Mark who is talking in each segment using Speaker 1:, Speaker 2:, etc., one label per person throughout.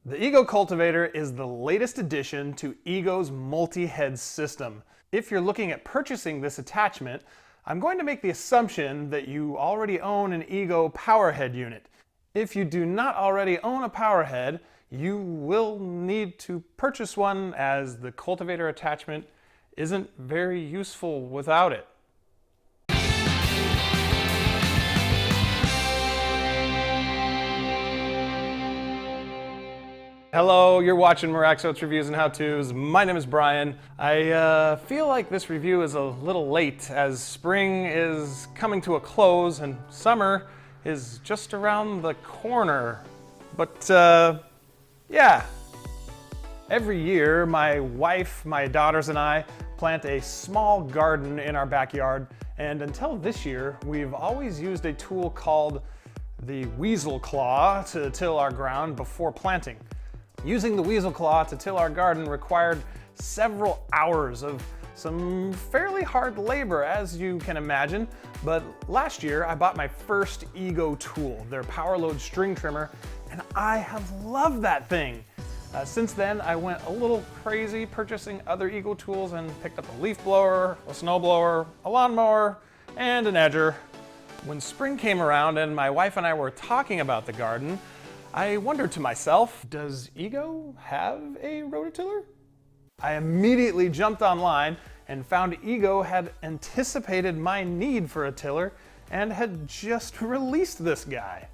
Speaker 1: The Ego Cultivator is the latest addition to Ego's multi-head system. If you're looking at purchasing this attachment, I'm going to make the assumption that you already own an Ego powerhead unit. If you do not already own a powerhead, you will need to purchase one, as the Cultivator attachment isn't very useful without it. Hello, you're watching Miraxo's Reviews and How-Tos. My name is Brian. I feel like this review is a little late, as spring is coming to a close and summer is just around the corner. But yeah, every year my wife, my daughters, and I plant a small garden in our backyard, and until this year we've always used a tool called the weasel claw to till our ground before planting. Using the weasel claw to till our garden required several hours of some fairly hard labor, as you can imagine, but last year I bought my first Ego tool, their power load string trimmer, and I have loved that thing. Since then I went a little crazy purchasing other Ego tools and picked up a leaf blower, a snow blower, a lawnmower, and an edger. When spring came around and my wife and I were talking about the garden, I wondered to myself, does Ego have a rototiller? I immediately jumped online and found Ego had anticipated my need for a tiller and had just released this guy.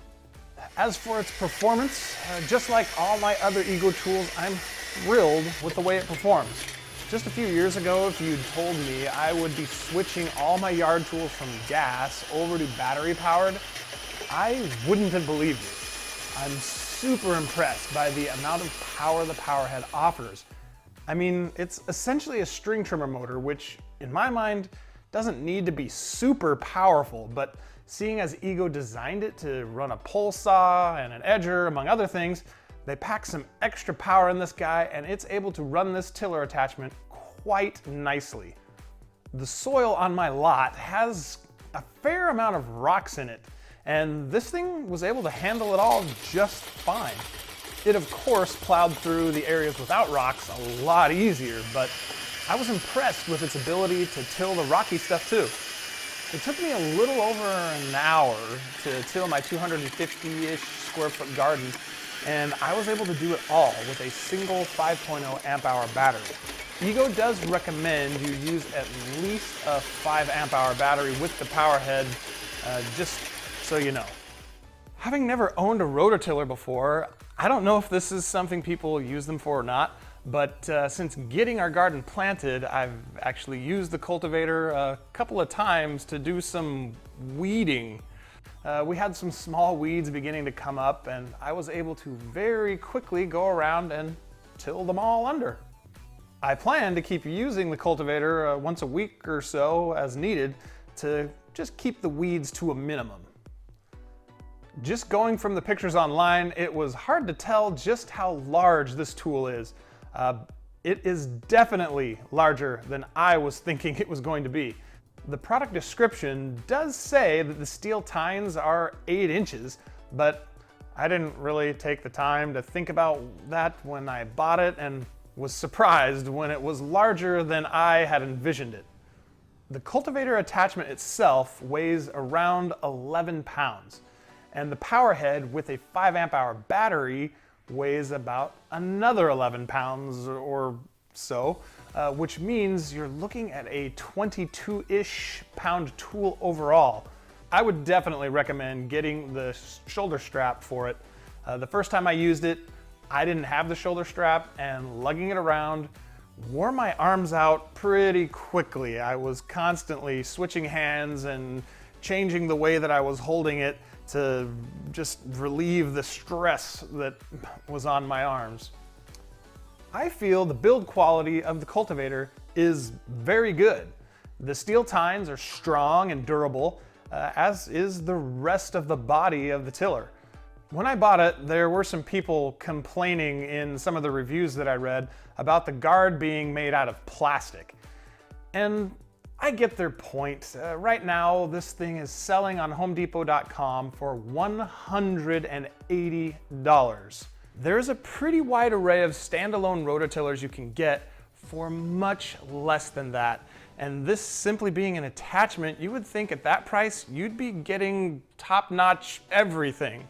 Speaker 1: As for its performance, just like all my other Ego tools, I'm thrilled with the way it performs. Just a few years ago, if you'd told me I would be switching all my yard tools from gas over to battery powered, I wouldn't have believed it. I'm super impressed by the amount of power the powerhead offers. I mean, it's essentially a string trimmer motor, which in my mind doesn't need to be super powerful, but seeing as Ego designed it to run a pole saw and an edger, among other things, they pack some extra power in this guy, and it's able to run this tiller attachment quite nicely. The soil on my lot has a fair amount of rocks in it, and this thing was able to handle it all just fine. It of course plowed through the areas without rocks a lot easier, but I was impressed with its ability to till the rocky stuff too. It took me a little over an hour to till my 250-ish square foot garden, and I was able to do it all with a single 5.0 amp hour battery. Ego does recommend you use at least a 5 amp hour battery with the powerhead, just so you know. Having never owned a rototiller before, I don't know if this is something people use them for or not, but since getting our garden planted, I've actually used the cultivator a couple of times to do some weeding. We had some small weeds beginning to come up, and I was able to very quickly go around and till them all under. I plan to keep using the cultivator once a week or so as needed to just keep the weeds to a minimum. Just going from the pictures online, it was hard to tell just how large this tool is. It is definitely larger than I was thinking it was going to be. The product description does say that the steel tines are 8 inches, but I didn't really take the time to think about that when I bought it, and was surprised when it was larger than I had envisioned it. The cultivator attachment itself weighs around 11 pounds. And the powerhead with a 5 amp hour battery weighs about another 11 pounds or so, which means you're looking at a 22-ish pound tool overall. I would definitely recommend getting the shoulder strap for it. The first time I used it, I didn't have the shoulder strap, and lugging it around wore my arms out pretty quickly. I was constantly switching hands and changing the way that I was holding it to just relieve the stress that was on my arms. I feel the build quality of the cultivator is very good. The steel tines are strong and durable, as is the rest of the body of the tiller. When I bought it, there were some people complaining in some of the reviews that I read about the guard being made out of plastic. And I get their point. Right now, this thing is selling on HomeDepot.com for $180. There's a pretty wide array of standalone rototillers you can get for much less than that. And this simply being an attachment, you would think at that price, you'd be getting top-notch everything.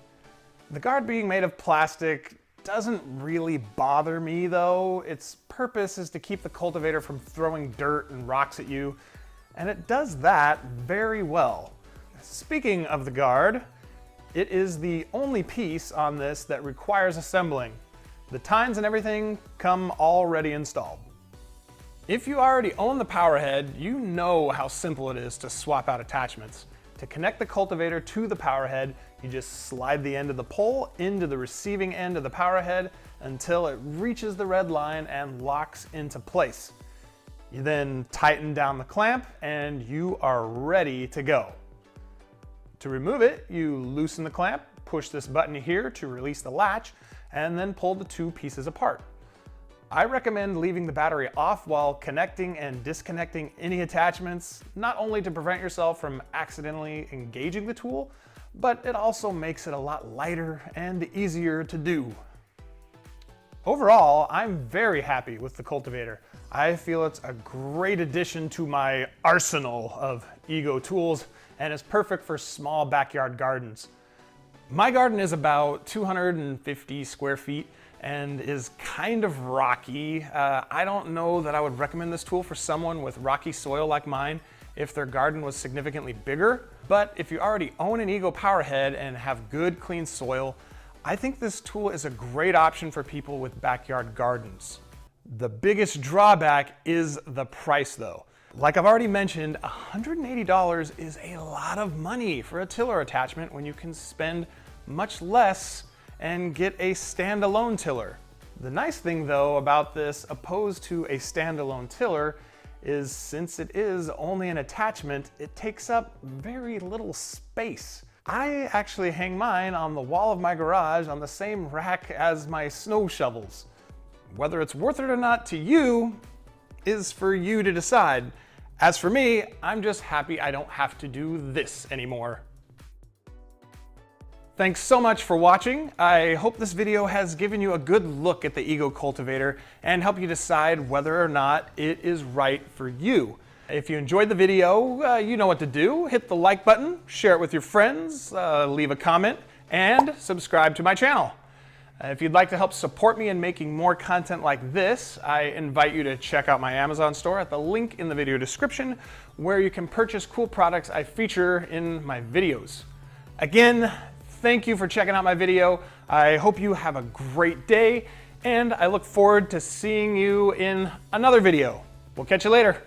Speaker 1: The guard being made of plastic doesn't really bother me though. Its purpose is to keep the cultivator from throwing dirt and rocks at you, and it does that very well. Speaking of the guard, it is the only piece on this that requires assembling. The tines and everything come already installed. If you already own the power head, you know how simple it is to swap out attachments. To connect the cultivator to the power head, you just slide the end of the pole into the receiving end of the power head until it reaches the red line and locks into place. You then tighten down the clamp and you are ready to go. To remove it, you loosen the clamp, push this button here to release the latch, and then pull the two pieces apart. I recommend leaving the battery off while connecting and disconnecting any attachments, not only to prevent yourself from accidentally engaging the tool, but it also makes it a lot lighter and easier to do. Overall, I'm very happy with the cultivator. I feel it's a great addition to my arsenal of Ego tools and is perfect for small backyard gardens. My garden is about 250 square feet and is kind of rocky. I don't know that I would recommend this tool for someone with rocky soil like mine if their garden was significantly bigger, but if you already own an Ego Powerhead and have good clean soil, I think this tool is a great option for people with backyard gardens. The biggest drawback is the price though. Like I've already mentioned, $180 is a lot of money for a tiller attachment when you can spend much less and get a standalone tiller. The nice thing though about this, opposed to a standalone tiller, is since it is only an attachment, it takes up very little space. I actually hang mine on the wall of my garage on the same rack as my snow shovels. Whether it's worth it or not to you is for you to decide. As for me, I'm just happy I don't have to do this anymore. Thanks so much for watching. I hope this video has given you a good look at the Ego Cultivator and help you decide whether or not it is right for you. If you enjoyed the video, you know what to do. Hit the like button, share it with your friends, leave a comment, and subscribe to my channel. If you'd like to help support me in making more content like this, I invite you to check out my Amazon store at the link in the video description, where you can purchase cool products I feature in my videos. Again, thank you for checking out my video. I hope you have a great day, and I look forward to seeing you in another video. We'll catch you later.